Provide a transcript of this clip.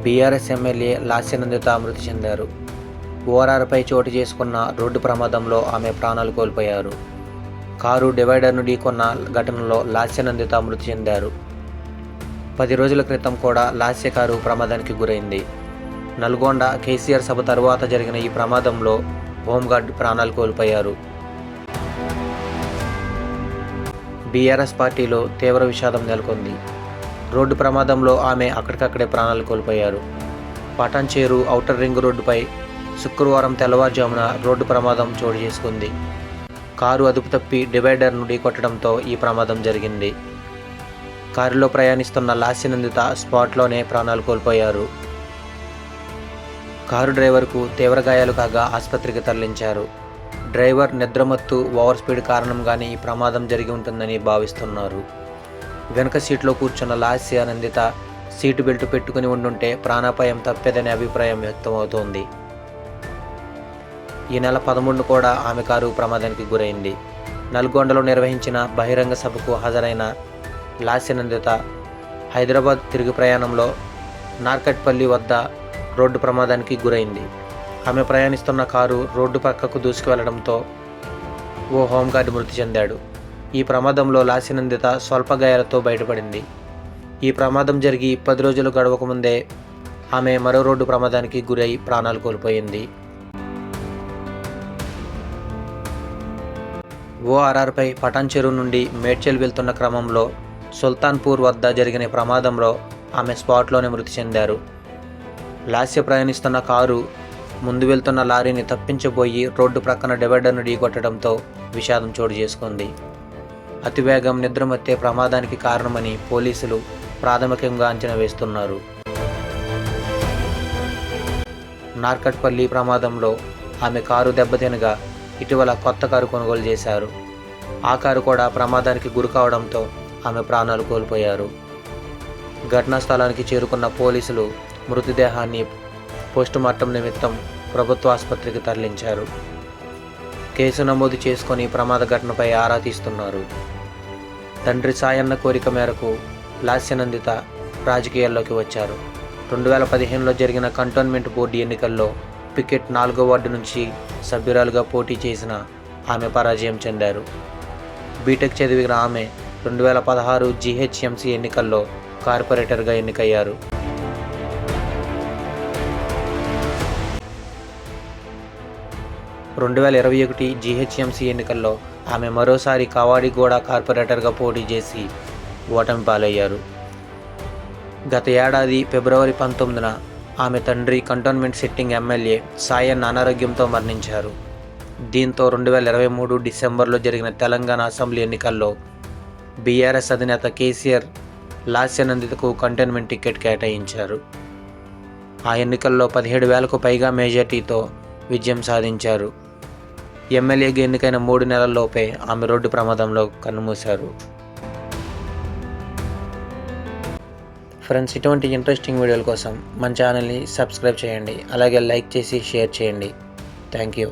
BRS MLA Lasya Nanditha మృతి చెందారు. ఓఆర్ఆర్పై చోటు చేసుకున్న రోడ్డు ప్రమాదంలో ఆమె ప్రాణాలు కోల్పోయారు. కారు డివైడర్ను ఢీకొన్న ఘటనలో లాస్యనందిత మృతి చెందారు. 10 రోజుల క్రితం కూడా లాస్య కారు ప్రమాదానికి గురైంది. నల్గొండ కేసీఆర్ సభ తరువాత జరిగిన ఈ ప్రమాదంలో హోంగార్డ్ ప్రాణాలు కోల్పోయారు. బీఆర్ఎస్ పార్టీలో తీవ్ర విషాదం నెలకొంది. రోడ్డు ప్రమాదంలో ఆమె అక్కడికక్కడే ప్రాణాలు కోల్పోయారు. పటాన్చేరు ఔటర్ రింగ్ రోడ్డుపై శుక్రవారం తెల్లవారుజామున రోడ్డు ప్రమాదం చోటు చేసుకుంది. కారు అదుపు తప్పి డివైడర్ను ఢీకొట్టడంతో ఈ ప్రమాదం జరిగింది. కారులో ప్రయాణిస్తున్న లాస్యనందిత స్పాట్లోనే ప్రాణాలు కోల్పోయారు. కారు డ్రైవర్కు తీవ్ర గాయాలు కాగా ఆసుపత్రికి తరలించారు. డ్రైవర్ నిద్రమత్తు ఓవర్ స్పీడ్ కారణంగానే ఈ ప్రమాదం జరిగి ఉంటుందని భావిస్తున్నారు. వెనుక సీట్లో కూర్చున్న లాస్యనందిత సీటు బెల్ట్ పెట్టుకుని ఉండుంటే ప్రాణాపాయం తప్పేదనే అభిప్రాయం వ్యక్తమవుతోంది. ఈ నెల 13 కూడా ఆమె కారు ప్రమాదానికి గురైంది. నల్గొండలో నిర్వహించిన బహిరంగ సభకు హాజరైన లాస్యనందిత హైదరాబాద్ తిరుగు ప్రయాణంలో నార్కట్పల్లి వద్ద రోడ్డు ప్రమాదానికి గురైంది. ఆమె ప్రయాణిస్తున్న కారు రోడ్డు పక్కకు దూసుకువెళ్లడంతో ఓ హోంగార్డ్ మృతి చెందాడు. ఈ ప్రమాదంలో లాస్యనందిత స్వల్ప గాయాలతో బయటపడింది. ఈ ప్రమాదం జరిగి 10 రోజులు గడవకముందే ఆమె మరో రోడ్డు ప్రమాదానికి గురై ప్రాణాలు కోల్పోయింది. ఓఆర్ఆర్పై పటాన్చెరు నుండి మేడ్చల్ వెళ్తున్న క్రమంలో సుల్తాన్పూర్ వద్ద జరిగిన ప్రమాదంలో ఆమె స్పాట్లోనే మృతి చెందారు. లాస్య ప్రయాణిస్తున్న కారు ముందు వెళ్తున్న లారీని తప్పించబోయి రోడ్డు ప్రక్కన డివైడర్ను ఢీకొట్టడంతో విషాదం చోటు చేసుకుంది. అతివేగం నిద్రమత్తే ప్రమాదానికి కారణమని పోలీసులు ప్రాథమికంగా అంచనా వేస్తున్నారు. నార్కట్పల్లి ప్రమాదంలో ఆమె కారు దెబ్బతినగా ఇటీవల కొత్త కారు కొనుగోలు చేశారు. ఆ కారు కూడా ప్రమాదానికి గురి కావడంతో ఆమె ప్రాణాలు కోల్పోయారు. ఘటనా స్థలానికి చేరుకున్న పోలీసులు మృతదేహాన్ని పోస్టుమార్టం నిమిత్తం ప్రభుత్వ ఆసుపత్రికి తరలించారు. కేసు నమోదు చేసుకొని ప్రమాద ఘటనపై ఆరా తీస్తున్నారు. తండ్రి సాయన్న కోరిక మేరకు లాస్యనందిత రాజకీయాల్లోకి వచ్చారు. 2015లో జరిగిన కంటోన్మెంట్ బోర్డు ఎన్నికల్లో పికెట్ 4వ వార్డు నుంచి సభ్యురాలుగా పోటీ చేసిన ఆమె పరాజయం చెందారు. బీటెక్ చదివిన ఆమె 2016 జీహెచ్ఎంసీ ఎన్నికల్లో కార్పొరేటర్గా ఎన్నికయ్యారు. 2021 జీహెచ్ఎంసీ ఎన్నికల్లో ఆమె మరోసారి కావాడిగూడ కార్పొరేటర్గా పోటీ చేసి ఓటమి పాలయ్యారు. గత ఏడాది ఫిబ్రవరి 19న ఆమె తండ్రి కంటోన్మెంట్ సిట్టింగ్ ఎమ్మెల్యే సాయన్న అనారోగ్యంతో మరణించారు. దీంతో 2023 డిసెంబర్లో జరిగిన తెలంగాణ అసెంబ్లీ ఎన్నికల్లో బీఆర్ఎస్ అధినేత కేసీఆర్ లాస్యనందితకు కంటోన్మెంట్ టికెట్ కేటాయించారు. ఆ ఎన్నికల్లో 17,000కు పైగా మెజార్టీతో విజయం సాధించారు. ఎమ్మెల్యేగా ఎన్నికైన 3 నెలల్లోపే ఆమె రోడ్డు ప్రమాదంలో కన్నుమూశారు. ఫ్రెండ్స్, ఇటువంటి ఇంట్రెస్టింగ్ వీడియోల కోసం మన ఛానల్ని సబ్స్క్రైబ్ చేయండి. అలాగే లైక్ చేసి షేర్ చేయండి. Thank you.